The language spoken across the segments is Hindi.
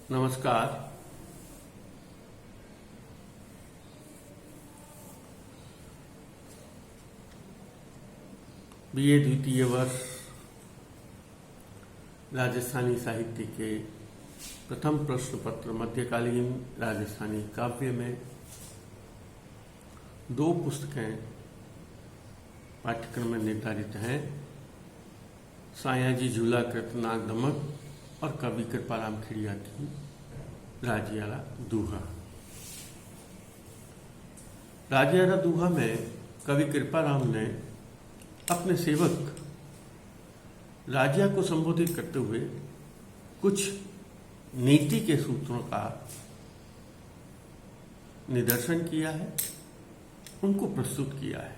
नमस्कार। बीए द्वितीय वर्ष राजस्थानी साहित्य के प्रथम प्रश्न पत्र मध्यकालीन राजस्थानी काव्य में दो पुस्तकें पाठ्यक्रम में निर्धारित हैं। सायाजी झूला कृत नाग दमक और कवि कृपाराम खिड़िया की राजियारा दूहा। राजियारा दूहा में कवि कृपाराम ने अपने सेवक राजिया को संबोधित करते हुए कुछ नीति के सूत्रों का निदर्शन किया है, उनको प्रस्तुत किया है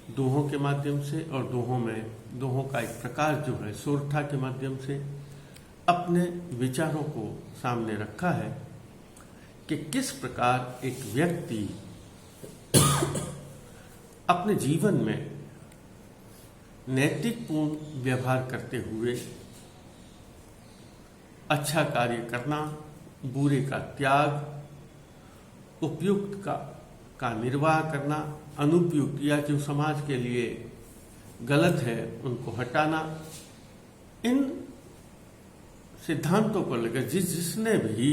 दोहों के माध्यम से। और दोहों का एक प्रकार जो है सोरठा के माध्यम से अपने विचारों को सामने रखा है कि किस प्रकार एक व्यक्ति अपने जीवन में नैतिकपूर्ण व्यवहार करते हुए अच्छा कार्य करना, बुरे का त्याग, उपयुक्त का निर्वाह करना, अनुपयुक्त या जो समाज के लिए गलत है उनको हटाना, इन सिद्धांतों को लेकर जिसने भी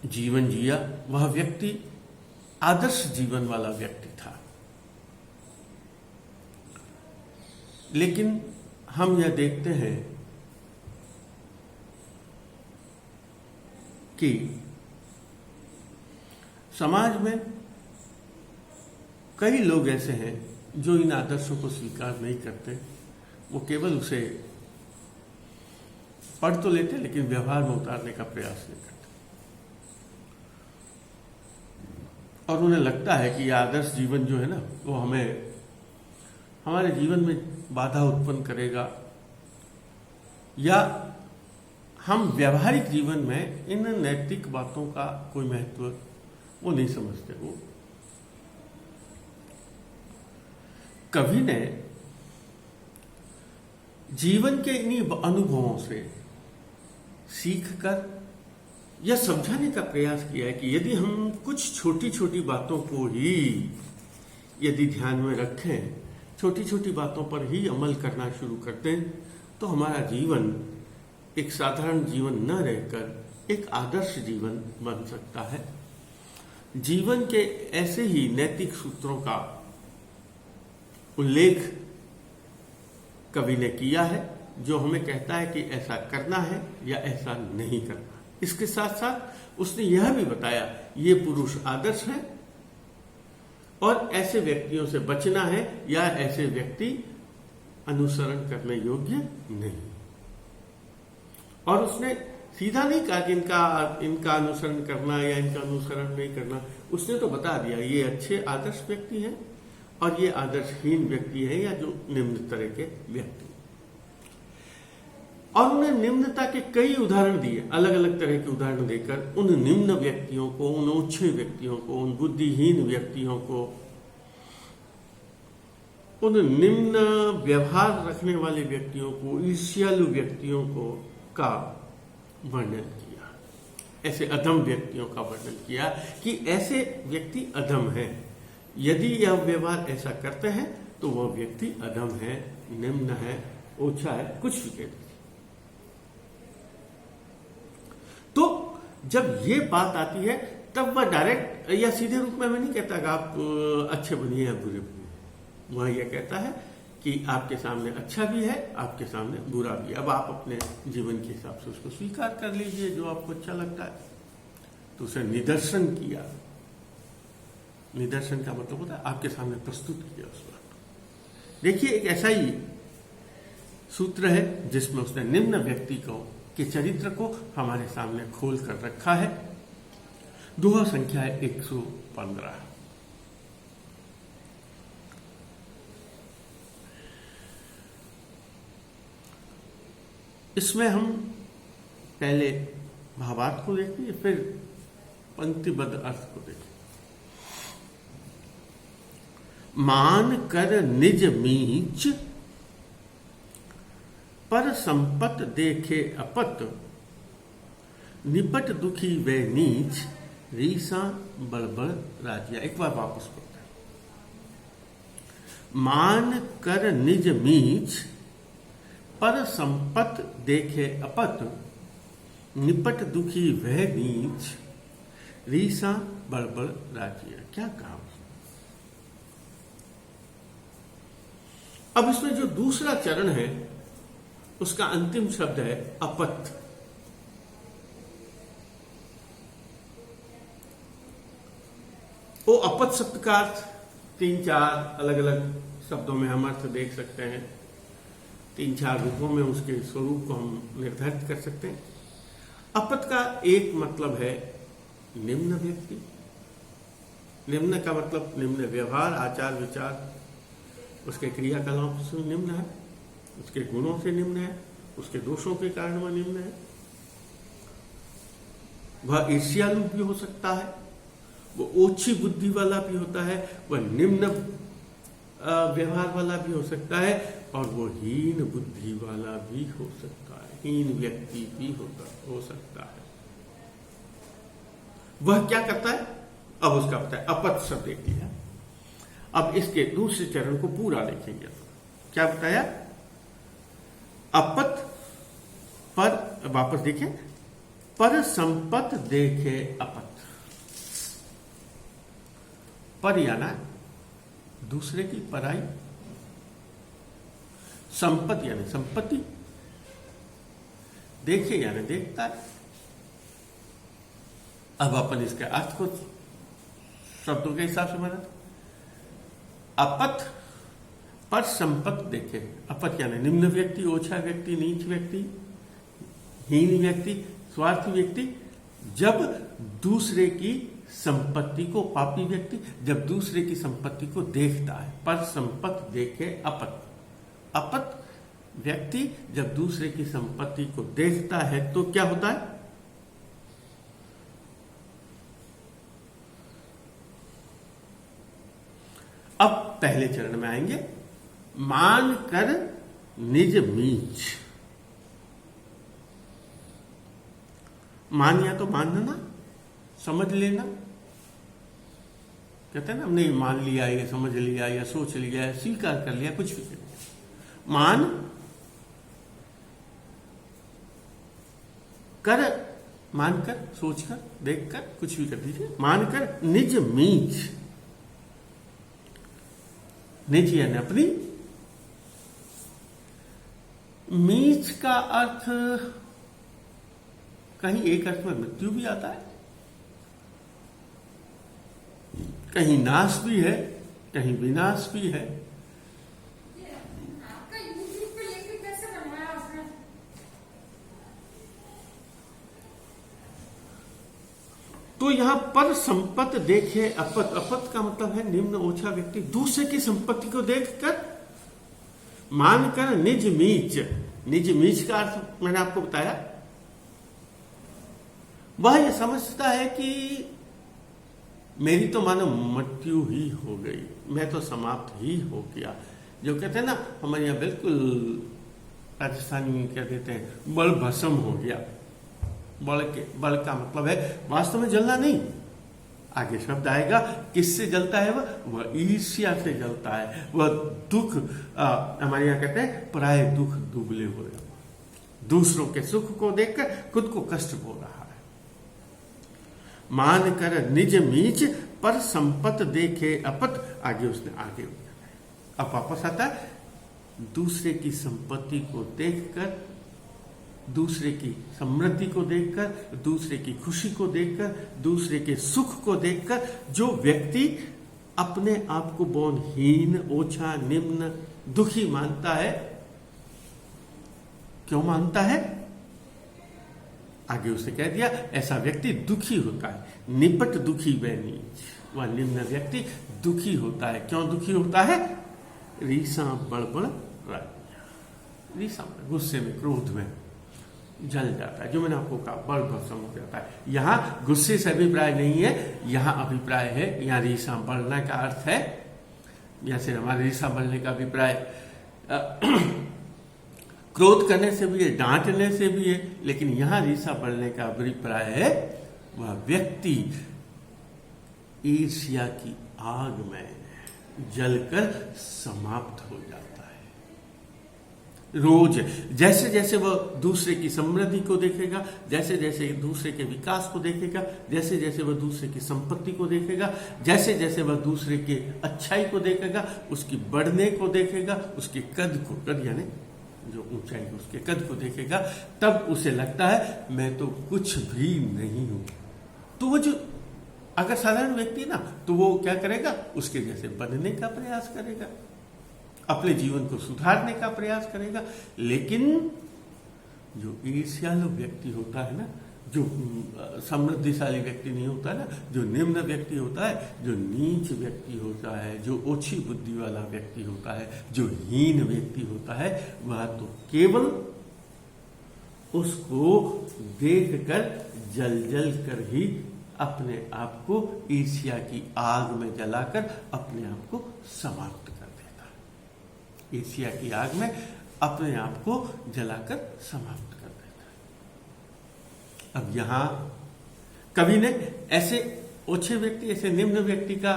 जीवन जिया वह व्यक्ति आदर्श जीवन वाला व्यक्ति था। लेकिन हम यह देखते हैं कि समाज में कई लोग ऐसे हैं जो इन आदर्शों को स्वीकार नहीं करते। वो केवल उसे पढ़ तो लेते लेकिन व्यवहार में उतारने का प्रयास नहीं करते। और उन्हें लगता है कि यह आदर्श जीवन जो है ना वो हमारे जीवन में बाधा उत्पन्न करेगा, या हम व्यावहारिक जीवन में इन नैतिक बातों का कोई महत्व वो नहीं समझते। वो कवि ने जीवन के इन्हीं अनुभवों से सीखकर यह समझाने का प्रयास किया है कि यदि हम कुछ छोटी छोटी बातों को ही यदि ध्यान में रखें, छोटी छोटी बातों पर ही अमल करना शुरू कर दें, तो हमारा जीवन एक साधारण जीवन न रहकर एक आदर्श जीवन बन सकता है। जीवन के ऐसे ही नैतिक सूत्रों का उल्लेख कवि ने किया है जो हमें कहता है कि ऐसा करना है या ऐसा नहीं करना। इसके साथ साथ उसने यह भी बताया ये पुरुष आदर्श है और ऐसे व्यक्तियों से बचना है या ऐसे व्यक्ति अनुसरण करने योग्य नहीं। और उसने सीधा नहीं कहा कि इनका अनुसरण करना या इनका अनुसरण नहीं करना। उसने तो बता दिया ये अच्छे आदर्श व्यक्ति हैं और ये आदर्शहीन व्यक्ति है या जो निम्न तरह के व्यक्ति। और उन्हें निम्नता के कई उदाहरण दिए, अलग अलग तरह के उदाहरण देकर उन निम्न व्यक्तियों को, उन ओछे व्यक्तियों को, उन बुद्धिहीन व्यक्तियों को, उन निम्न व्यवहार रखने वाले व्यक्तियों को, ईर्ष्यालु व्यक्तियों को का वर्णन किया, ऐसे अधम व्यक्तियों का वर्णन किया कि ऐसे व्यक्ति अधम हैं। यदि यह व्यवहार ऐसा करते हैं तो वह व्यक्ति अधम है, निम्न है, ओछा है, कुछ भी कहते हैं। तो जब ये बात आती है तब वह डायरेक्ट या सीधे रूप में मैं नहीं कहता कि आप अच्छे बनिए या बुरे बनिए। वह यह कहता है कि आपके सामने अच्छा भी है, आपके सामने बुरा भी है। अब आप अपने जीवन के हिसाब से उसको स्वीकार कर लीजिए जो आपको अच्छा लगता है। तो उसे निदर्शन किया। निदर्शन का मतलब होता है आपके सामने प्रस्तुत किया उस बात को। देखिए एक ऐसा ही सूत्र है जिसमें उसने निम्न व्यक्ति के चरित्र को हमारे सामने खोल कर रखा है। दोहा संख्या है 115। इसमें हम पहले भावार्थ को देखेंगे, फिर पंक्तिबद्ध अर्थ को देखेंगे। मान कर निज मीच पर संपत देखे अपत, निपट दुखी वे नीच, रीसा बड़बड़ राजिया। एक बार वापस पढ़ते हैं। मान कर निज मीच, पर संपत देखे अपत, निपट दुखी वह नीच, रीसा बड़बड़ राजिया। क्या कहा? अब इसमें जो दूसरा चरण है उसका अंतिम शब्द है अपत। वो अपत शब्द का अर्थ 3-4 अलग अलग शब्दों में हम अर्थ देख सकते हैं। 3-4 रूपों में उसके स्वरूप को हम निर्धारित कर सकते हैं। अपत का एक मतलब है निम्न व्यक्ति। निम्न का मतलब निम्न व्यवहार, आचार विचार, उसके क्रियाकलाप से निम्न है, उसके गुणों से निम्न है, उसके दोषों के कारण वह निम्न है। वह ईर्ष्यालु भी हो सकता है, वो ओछी बुद्धि वाला भी होता है, वह निम्न व्यवहार वाला भी हो सकता है, और वो हीन बुद्धि वाला भी हो सकता है, हीन व्यक्ति भी हो सकता है। वह क्या करता है? अब उसका पता है, अपत शब्द देख लिया। अब इसके दूसरे चरण को पूरा देखेंगे। क्या बताया? अपत पर, वापस देखें, पर संपत देखे अपत। पर याना दूसरे की पराई, संपत यानी संपत्ति, देखे यानी देखता है। अब अपन इसके अर्थ को शब्दों के हिसाब से बना। अपत पर संपत देखे। अपत यानी निम्न व्यक्ति, ओछा व्यक्ति, नीच व्यक्ति, हीन व्यक्ति, स्वार्थी व्यक्ति, जब दूसरे की संपत्ति को, पापी व्यक्ति जब दूसरे की संपत्ति को देखता है। पर संपत देखे अपत। अपत व्यक्ति जब दूसरे की संपत्ति को देखता है तो क्या होता है? अब पहले चरण में आएंगे। मान कर निज मीच। मान या तो मानना, समझ लेना। कहते हैं ना, हमने मान लिया या समझ लिया या सोच लिया या स्वीकार कर लिया, कुछ भी कर लिया। मान कर, मानकर, सोचकर, देखकर, कुछ भी कर दीजिए। मानकर निज मीच। निज यानी अपनी। मीच का अर्थ कहीं एक अर्थ में मृत्यु भी आता है, कहीं नाश भी है, कहीं विनाश भी है। तो यहां पर संपत देखे अपत। अपत का मतलब है निम्न, ओछा व्यक्ति, दूसरे की संपत्ति को देखकर। मानकर निज मीच। निज मीच का अर्थ मैंने आपको बताया। वह यह समझता है कि मेरी तो मानो मृत्यु ही हो गई, मैं तो समाप्त ही हो गया। जो कहते हैं ना, हमारे यहां बिल्कुल राजस्थानी में क्या देते हैं, बल भस्म हो गया। बल का मतलब है वास्तव में जलना नहीं। आगे शब्द आएगा, किससे जलता है वह ईर्ष्या से जलता है। वह दुख, हमारे यहाँ कहते हैं पराये दुख दुबले हो रहे, दूसरों के सुख को देखकर खुद को कष्ट हो रहा है। मान कर निज मीच, पर संपत देखे अपत। आगे उसने आगे अब वापस आता है, दूसरे की संपत्ति को देखकर, दूसरे की समृद्धि को देखकर, दूसरे की खुशी को देखकर, दूसरे के सुख को देखकर जो व्यक्ति अपने आप को बहुत हीन, ओछा, निम्न, दुखी मानता है। क्यों मानता है? आगे उसने कह दिया, ऐसा व्यक्ति दुखी होता है। निपट दुखी व नीच। वह निम्न व्यक्ति दुखी होता है। क्यों दुखी होता है? रीसा बड़बड़ राजिया। रीसा गुस्से में, क्रोध में जल जाता है। जो मैंने आपको कहा, बड़ भस्म हो जाता है। यहां गुस्से से अभिप्राय नहीं है, यहां अभिप्राय है, यहां रीसा बढ़ने का अर्थ है। जैसे हमारे रीसा बढ़ने का अभिप्राय क्रोध करने से भी है, डांटने से भी है, लेकिन यहां ईर्ष्या बढ़ने का अभिप्राय है वह व्यक्ति ईर्ष्या की आग में जलकर समाप्त हो जाता है। रोज जैसे जैसे वह दूसरे की समृद्धि को देखेगा, जैसे जैसे दूसरे के विकास को देखेगा, जैसे जैसे वह दूसरे की संपत्ति को देखेगा, जैसे जैसे वह दूसरे के अच्छाई को देखेगा, उसकी बढ़ने को देखेगा, उसके कद को, कद यानी जो ऊंचाई को, उसके कद को देखेगा, तब उसे लगता है मैं तो कुछ भी नहीं हूं। तो वो जो अगर साधारण व्यक्ति ना, तो वो क्या करेगा, उसके जैसे बनने का प्रयास करेगा, अपने जीवन को सुधारने का प्रयास करेगा। लेकिन जो ईर्ष्यालु व्यक्ति होता है ना, जो समृद्धिशाली व्यक्ति नहीं होता ना, जो निम्न व्यक्ति होता है, जो नीच व्यक्ति होता है, जो ओछी बुद्धि वाला व्यक्ति होता है, जो हीन व्यक्ति होता है, वह तो केवल उसको देखकर जल जल कर ही अपने आप को ईर्ष्या की आग में जलाकर अपने आप को समाप्त कर देता है। ईर्ष्या की आग में अपने आप को जलाकर समाप्त कर देता है। अब यहां कवि ने ऐसे ओछे व्यक्ति, ऐसे निम्न व्यक्ति का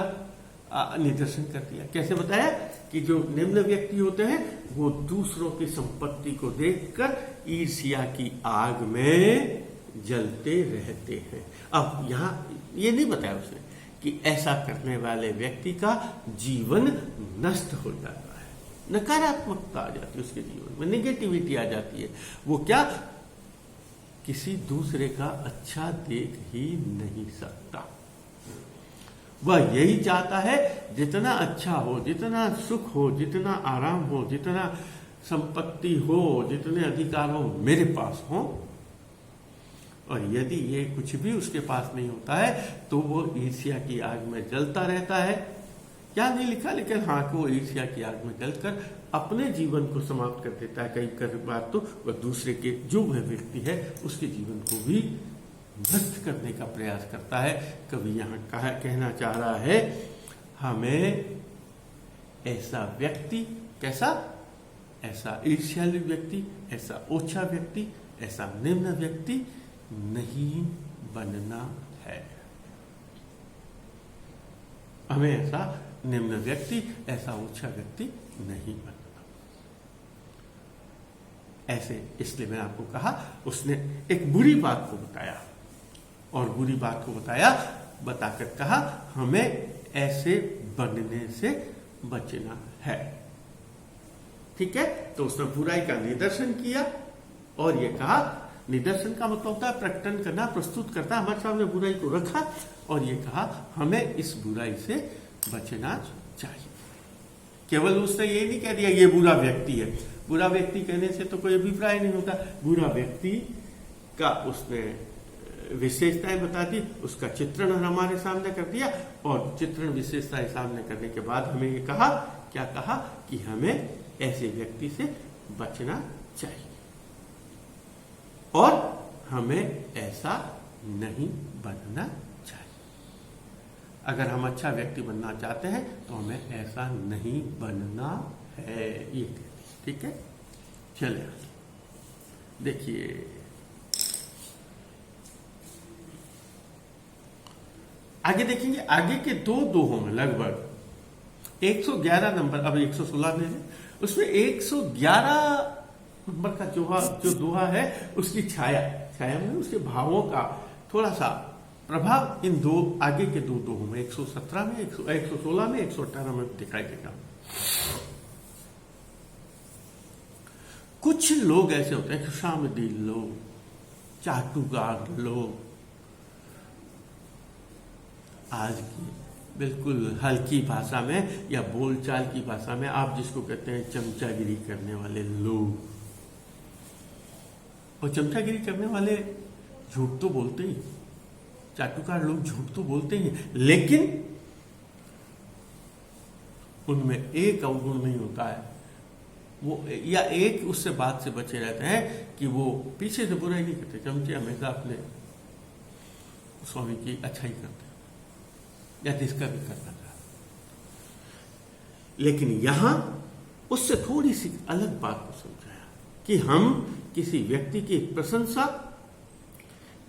निदर्शन कर दिया। कैसे बताया कि जो निम्न व्यक्ति होते हैं वो दूसरों की संपत्ति को देखकर ईर्ष्या की आग में जलते रहते हैं। अब यहां ये नहीं बताया उसने कि ऐसा करने वाले व्यक्ति का जीवन नष्ट हो जाता है, नकारात्मकता आ जाती है उसके जीवन में, नेगेटिविटी आ जाती है। वो क्या, किसी दूसरे का अच्छा देख ही नहीं सकता। वह यही चाहता है जितना अच्छा हो, जितना सुख हो, जितना आराम हो, जितना संपत्ति हो, जितने अधिकार हो मेरे पास हो, और यदि ये कुछ भी उसके पास नहीं होता है तो वो ईर्ष्या की आग में जलता रहता है। क्या नहीं लिखा, लेकिन हाँ को ईर्ष्या की आग में जलकर अपने जीवन को समाप्त कर देता है। कई बार तो वह दूसरे के, जो वह व्यक्ति है उसके जीवन को भी नष्ट करने का प्रयास करता है। कभी यहाँ कहना चाह रहा है हमें ऐसा व्यक्ति, कैसा, ऐसा ईर्ष्यालु व्यक्ति, ऐसा ओछा व्यक्ति, ऐसा निम्न व्यक्ति नहीं बनना है। हमें ऐसा निम्न व्यक्ति, ऐसा ऊंचा व्यक्ति नहीं बनना। ऐसे इसलिए मैंने आपको कहा, उसने एक बुरी बात को बताया और बुरी बात को बताकर कहा हमें ऐसे बनने से बचना है। ठीक है, तो उसने बुराई का निदर्शन किया और ये कहा, निदर्शन का मतलब होता है प्रकटन करना, प्रस्तुत करना, हमारे सामने बुराई को रखा और ये कहा हमें इस बुराई से बचना चाहिए। केवल उसने ये नहीं कह दिया ये बुरा व्यक्ति है। बुरा व्यक्ति कहने से तो कोई अभिप्राय नहीं होता। बुरा व्यक्ति का उसने विशेषताएं बता दी, उसका चित्रण हमारे सामने कर दिया और चित्रण विशेषताएं सामने करने के बाद हमें ये कहा, क्या कहा कि हमें ऐसे व्यक्ति से बचना चाहिए और हमें ऐसा नहीं बनना चाहिए। अगर हम अच्छा व्यक्ति बनना चाहते हैं तो हमें ऐसा नहीं बनना है, ये ठीक है। चलिए देखिए, आगे देखेंगे। आगे के दो दोहों में लगभग 111 नंबर, अब 116 में है, उसमें 111 नंबर का जो दोहा है उसकी छाया में उसके भावों का थोड़ा सा प्रभाव इन दो आगे के दो दोहों में 117 में 116 में 118 में दिखाई देगा। कुछ लोग ऐसे होते हैं, खुशामदीद लोग, चाटुकार लोग, आज की बिल्कुल हल्की भाषा में या बोलचाल की भाषा में आप जिसको कहते हैं चमचागिरी करने वाले लोग। और चमचागिरी करने वाले झूठ तो बोलते ही, चाटुकार लोग झूठ तो बोलते ही, लेकिन उनमें एक अवगुण नहीं होता है वो, या एक उससे बात से बचे रहते हैं कि वो पीछे से बुराई नहीं करते। चमचे हमेशा अपने स्वामी की अच्छाई करते हैं या जिसका भी करना था। लेकिन यहां उससे थोड़ी सी अलग बात को समझाया कि हम किसी व्यक्ति की प्रशंसा,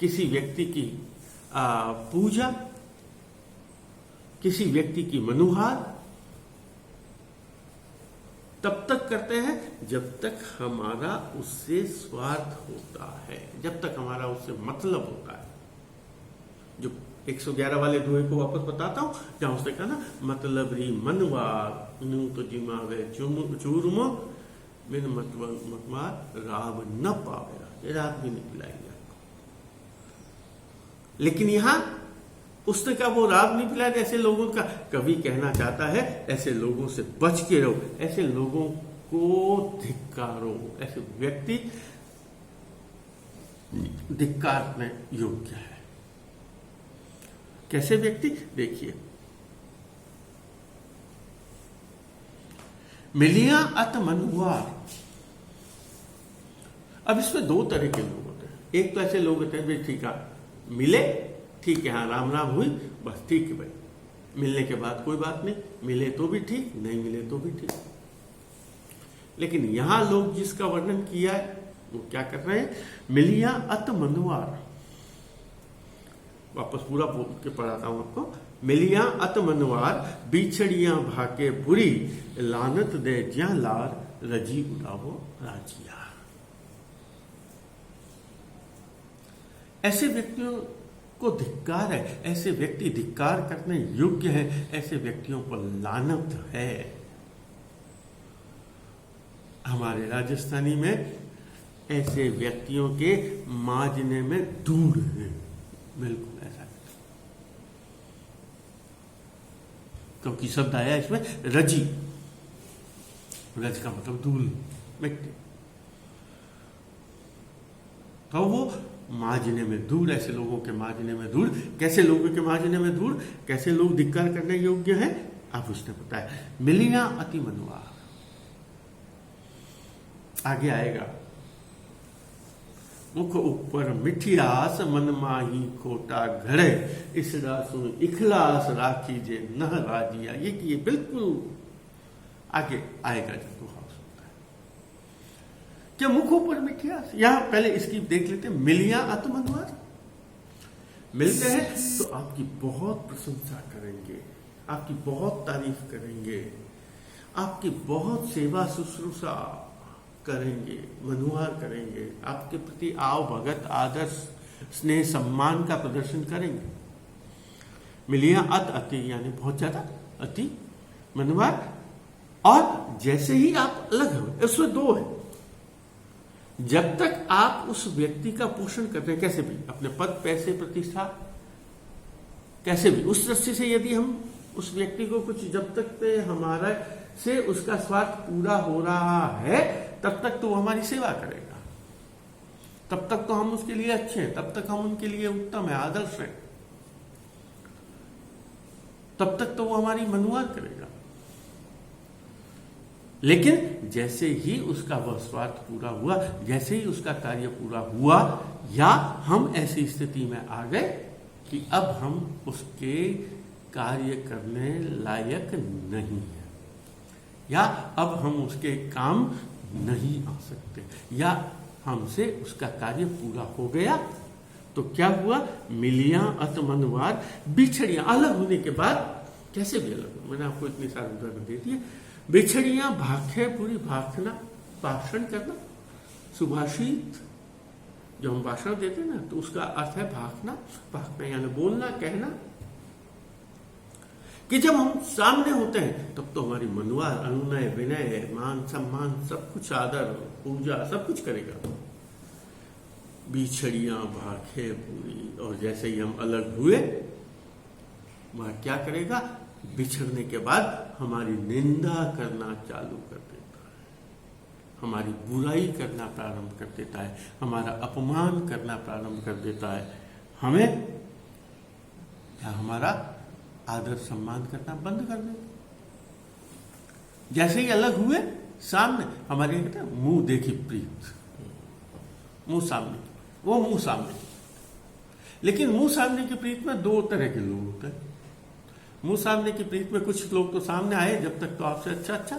किसी व्यक्ति की पूजा, किसी व्यक्ति की मनुहार तब तक करते हैं जब तक हमारा उससे स्वार्थ होता है, जब तक हमारा उससे मतलब होता है। जो 111 वाले दोहे को वापस बताता हूं, जहां उसने कहा ना, मतलब री मनवार नू तो जिमावे चूरमो बिन मतमार राव न पावेगा, ये रात भी निकलाएंगे आपको। लेकिन यहां उसने कहा वो रात नहीं पिलाए। ऐसे लोगों का कवि कहना चाहता है, ऐसे लोगों से बच के रहो, ऐसे लोगों को धिक्कारो। ऐसे व्यक्ति धिक्कार में योग्य है। कैसे व्यक्ति? देखिए, मिलियां अत मनुहार। अब इसमें दो तरह के लोग होते हैं। एक तो ऐसे लोग होते हैं भाई ठीक है, मिले ठीक है, हाँ राम राम हुई, बस ठीक है भाई, मिलने के बाद कोई बात नहीं, मिले तो भी ठीक, नहीं मिले तो भी ठीक। लेकिन यहां लोग जिसका वर्णन किया है वो क्या कर रहे हैं? मिलियां अत मनुहार। वापस पूरा बोल के पढ़ाता हूं आपको। मिलियां अत मनुहार, बिछड़ियां भाके बुरी, लानत दे ज्या लार, रजी उड़ावो राजिया। ऐसे व्यक्तियों को धिक्कार है, ऐसे व्यक्ति धिक्कार करने योग्य है, ऐसे व्यक्तियों पर लानत है। हमारे राजस्थानी में ऐसे व्यक्तियों के माजने में धूल है, बिल्कुल ऐसा। क्योंकि शब्द आया इसमें रजी, रज का मतलब धूल, मिट्टी। तो वो माजने में दूर, ऐसे लोगों के माजने में दूर। कैसे लोगों के माजने में दूर, कैसे लोग धिक्कार करने योग्य है, अब उसने बताया। मिलियां अति मनुहार। आगे आएगा, मुख ऊपर मिठियास, मन माही खोटा घड़े, इसरा सुन इखलास, राखी जे नह राजिया। ये बिल्कुल आगे आएगा जब तो क्या मुखों पर मिठियास। यहां पहले इसकी देख लेते हैं। मिलियां अत मनुहार, मिलते हैं तो आपकी बहुत प्रशंसा करेंगे, आपकी बहुत तारीफ करेंगे, आपकी बहुत सेवा शुश्रूषा करेंगे, मनुहार करेंगे, आपके प्रति आव भगत आदर स्नेह सम्मान का प्रदर्शन करेंगे। मिलियां अत अति यानी बहुत ज्यादा, अति मनुहार। और जैसे ही आप अलग हुए, उसमें दो है, जब तक आप उस व्यक्ति का पोषण करते हैं, कैसे भी अपने पद पैसे प्रतिष्ठा, कैसे भी उस दृष्टि से यदि हम उस व्यक्ति को कुछ, जब तक हमारा से उसका स्वार्थ पूरा हो रहा है तब तक तो वो हमारी सेवा करेगा, तब तक तो हम उसके लिए अच्छे हैं, तब तक हम उनके लिए उत्तम है, आदर्श है, तब तक तो वो हमारी मनुहार करेगा। लेकिन जैसे ही उसका वह स्वार्थ पूरा हुआ, जैसे ही उसका कार्य पूरा हुआ, या हम ऐसी स्थिति में आ गए कि अब हम उसके कार्य करने लायक नहीं है, या अब हम उसके काम नहीं आ सकते, या हमसे उसका कार्य पूरा हो गया, तो क्या हुआ? मिलियां अत मनुहार, बिछड़ियां। अलग होने के बाद कैसे भी अलग, मैंने आपको इतनी सारी उदाहरण दे दिए। बिछड़ियां भाखे पूरी, भाखना भाषण करना, सुभाषित जो हम भाषण देते हैं ना, तो उसका अर्थ है भाखना। भाखना यानी बोलना, कहना, कि जब हम सामने होते हैं तब तो हमारी मनुहार, अनुनय, विनय, मान सम्मान, सब कुछ, आदर पूजा सब कुछ करेगा। बिछड़ियां भाखे पूरी, और जैसे ही हम अलग हुए, वह क्या करेगा? बिछड़ने के बाद हमारी निंदा करना चालू कर देता है, हमारी बुराई करना प्रारंभ कर देता है, हमारा अपमान करना प्रारंभ कर देता है, हमें या हमारा आदर सम्मान करना बंद कर देता। जैसे ही अलग हुए, सामने हमारे कहते हैं मुंह देखी प्रीत, मुंह सामने, वो मुंह सामने। लेकिन मुंह सामने की प्रीत में दो तरह के लोग होते हैं। मुंह सामने की प्रीत में कुछ लोग तो सामने आए जब तक तो आपसे अच्छा अच्छा,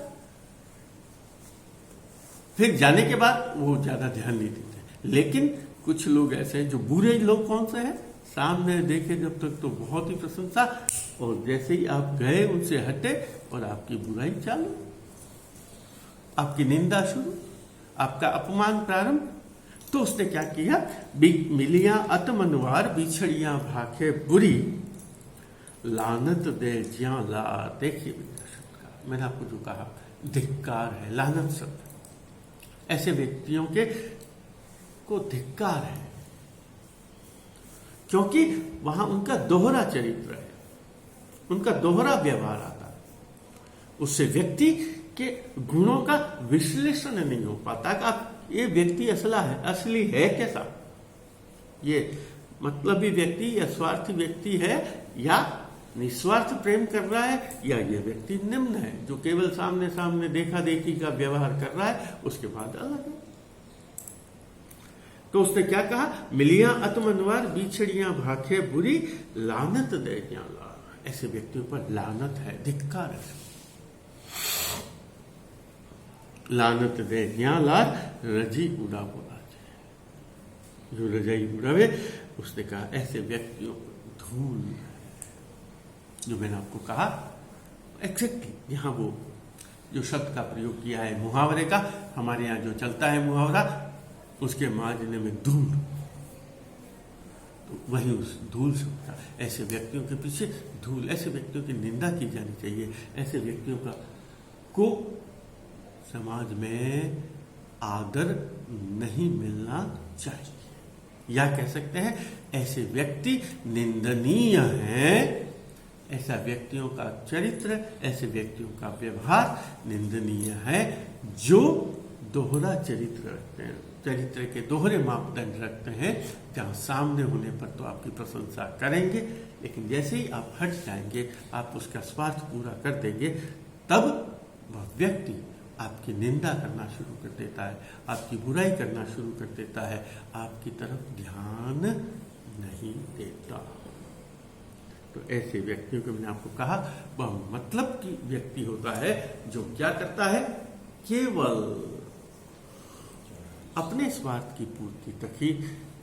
फिर जाने के बाद वो ज्यादा ध्यान नहीं देते। लेकिन कुछ लोग ऐसे हैं जो बुरे लोग कौन से हैं, सामने देखे जब तक तो बहुत ही प्रशंसा, और जैसे ही आप गए उनसे हटे और आपकी बुराई चालू, आपकी निंदा शुरू, आपका अपमान प्रारंभ। तो उसने क्या किया, मिलियां अतमनवार बिछड़ियां भाखे बुरी, लानत दे ज्या ला। देखिए मैंने आपको जो कहा धिक्कार है, लानत शब्द, ऐसे व्यक्तियों के को धिक्कार है, क्योंकि वहां उनका दोहरा चरित्र है, उनका दोहरा व्यवहार आता है। उससे व्यक्ति के गुणों का विश्लेषण नहीं हो पाता कि आप ये व्यक्ति असली है कैसा, ये मतलबी व्यक्ति या स्वार्थी व्यक्ति है या निस्वार्थ प्रेम कर रहा है, या ये व्यक्ति निम्न है जो केवल सामने सामने देखा देखी का व्यवहार कर रहा है, उसके बाद अलग है। तो उसने क्या कहा, मिलियां अतमनवार बिछड़ियां भाखे बुरी, लानत दे ज्या ला। ऐसे व्यक्तियों पर लानत है, धिक्कार है। लानत दे ज्या ला रजी उड़ा बोला, जो रजाई उड़ावे, उसने कहा ऐसे व्यक्तियों को धूल, जो मैंने आपको कहा एग्जैक्टली यहाँ वो जो शब्द का प्रयोग किया है मुहावरे का, हमारे यहाँ जो चलता है मुहावरा, उसके माजने में धूल, तो वही उस धूल से होता है। ऐसे व्यक्तियों के पीछे धूल, ऐसे व्यक्तियों की निंदा की जानी चाहिए, ऐसे व्यक्तियों का को समाज में आदर नहीं मिलना चाहिए, या कह सकते हैं ऐसे व्यक्ति निंदनीय हैं। ऐसा व्यक्तियों का चरित्र, ऐसे व्यक्तियों का व्यवहार निंदनीय है, जो दोहरा चरित्र रखते हैं, चरित्र के दोहरे मापदंड रखते हैं, जहां सामने होने पर तो आपकी प्रशंसा करेंगे, लेकिन जैसे ही आप हट जाएंगे, आप उसका स्वार्थ पूरा कर देंगे, तब वह व्यक्ति आपकी निंदा करना शुरू कर देता है, आपकी बुराई करना शुरू कर देता है, आपकी तरफ ध्यान नहीं देता। तो ऐसे व्यक्तियों को मैंने आपको कहा वह मतलब की व्यक्ति होता है, जो क्या करता है, केवल अपने स्वार्थ की पूर्ति तक ही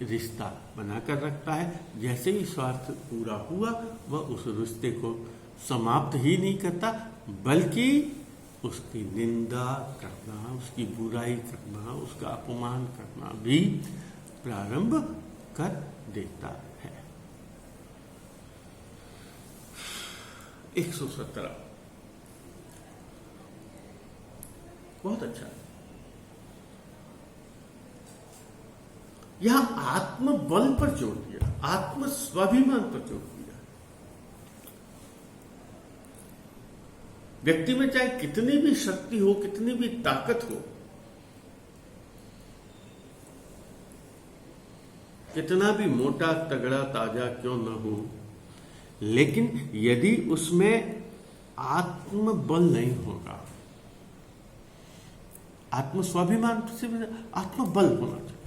रिश्ता बनाकर रखता है। जैसे ही स्वार्थ पूरा हुआ, वह उस रिश्ते को समाप्त ही नहीं करता, बल्कि उसकी निंदा करना, उसकी बुराई करना, उसका अपमान करना भी प्रारंभ कर देता है। 117 बहुत अच्छा है। यहां आत्मबल पर जोर दिया, आत्म स्वाभिमान पर जोर दिया। व्यक्ति में चाहे कितनी भी शक्ति हो, कितनी भी ताकत हो, कितना भी मोटा तगड़ा ताजा क्यों न हो, लेकिन यदि उसमें आत्मबल नहीं होगा, आत्म स्वाभिमान से आत्मबल होना चाहिए।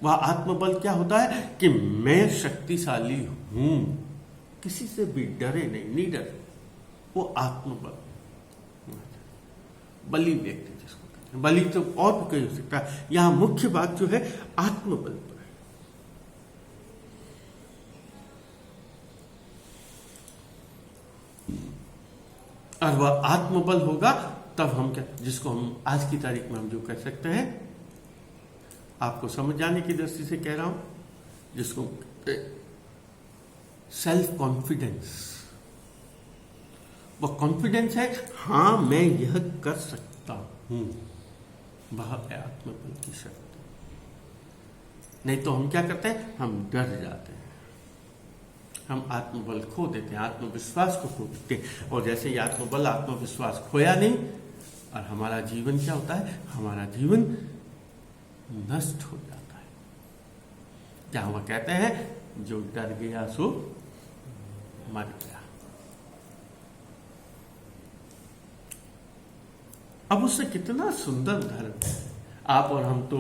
वह आत्मबल क्या होता है कि मैं शक्तिशाली हूं, किसी से भी डरे नहीं, निडर, वो आत्मबल होना चाहिए। बली व्यक्ति जिसको कहते हैं, बली तो और भी कहीं हो सकता है, यहां मुख्य बात जो है आत्मबल पर है। और वह आत्मबल होगा तब हम क्या, जिसको हम आज की तारीख में हम जो कह सकते हैं, आपको समझ जाने की दृष्टि से कह रहा हूं, जिसको सेल्फ कॉन्फिडेंस, वह कॉन्फिडेंस है, हां मैं यह कर सकता हूं, वह है आत्मबल की शक्ति। नहीं तो हम क्या करते हैं, हम डर जाते हैं, हम आत्मबल खो देते हैं, आत्मविश्वास को खो देते हैं। और जैसे ही आत्मबल आत्मविश्वास खोया नहीं, और हमारा जीवन क्या होता है, हमारा जीवन नष्ट हो जाता है। जहां वह कहते हैं जो डर गया सो मर गया। अब उससे कितना सुंदर उदाहरण है। आप और हम तो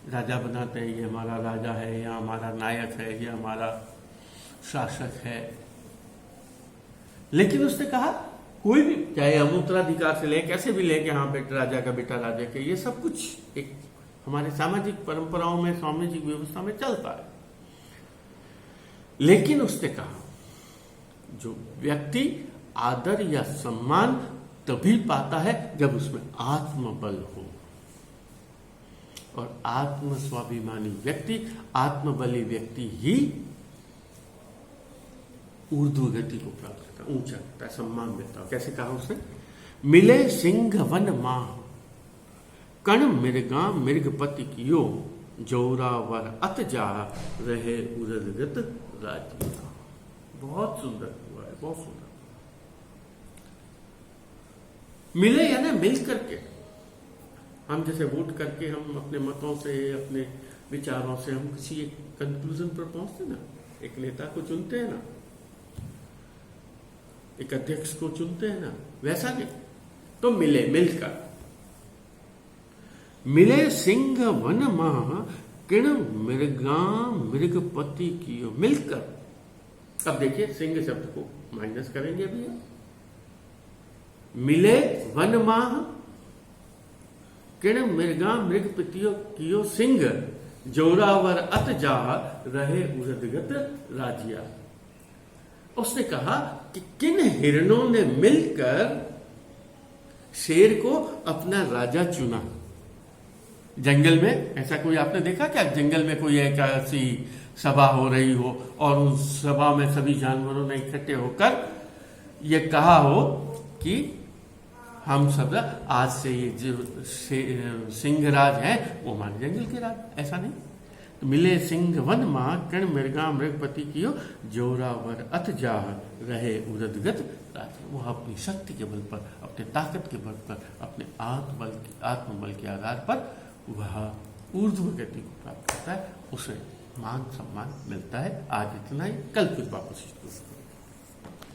राजा बनाते हैं, ये हमारा राजा है, या हमारा नायक है, या हमारा शासक है, लेकिन उसने कहा कोई भी, चाहे हम उत्तराधिकार से लें, कैसे भी लें कि हाँ बेटा राजा का बेटा राजा के, ये सब कुछ एक हमारे सामाजिक परंपराओं में, सामाजिक व्यवस्था में चलता है। लेकिन उसने कहा जो व्यक्ति आदर या सम्मान तभी पाता है जब उसमें आत्मबल हो, और आत्म स्वाभिमानी व्यक्ति, आत्मबली व्यक्ति ही ऊर्ध्व गति को प्राप्त करता, ऊंचा करता है, सम्मान मिलता है। कैसे कहा उसने? मिले सिंह वन माह, कण मृगा मृगपति कियो, जोरावर अत जा रहे उरदगत राजिया। बहुत सुंदर हुआ है, बहुत सुंदर। मिले यानी मिल करके, हम जैसे वोट करके हम अपने मतों से, अपने विचारों से हम किसी एक कंक्लूजन पर पहुंचते ना, एक नेता को चुनते हैं ना, एक अध्यक्ष को चुनते हैं ना, वैसा नहीं। तो मिले, मिलकर। मिले सिंह वन माह, किण मृगा मृगपति कियो, मिलकर। अब देखिए सिंह शब्द को माइनस करेंगे अभी। मिले वन माह, किण मृगा मृगपतियो कियो सिंह, जोरावर अत जा रहे उरदगत राजिया। उसने कहा कि किन हिरणों ने मिलकर शेर को अपना राजा चुना। जंगल में ऐसा कोई आपने देखा क्या? जंगल में कोई एक ऐसी सभा हो रही हो और उस सभा में सभी जानवरों ने इकट्ठे होकर ये कहा हो कि हम सब आज से ये जो सिंहराज हैं वो हमारे जंगल के राज। ऐसा नहीं। तो मिले सिंह वन माह, किण मृगा मृगपति कियो, जोरावर अत जा रहे उरदगत राज। वो अपनी शक्ति के बल पर, अपने ताकत के बल पर, अपने आत्मबल के आधार पर वह ऊर्ध्व गति को प्राप्त करता है, उसे मान सम्मान मिलता है। आज इतना ही, कल फिर वापस।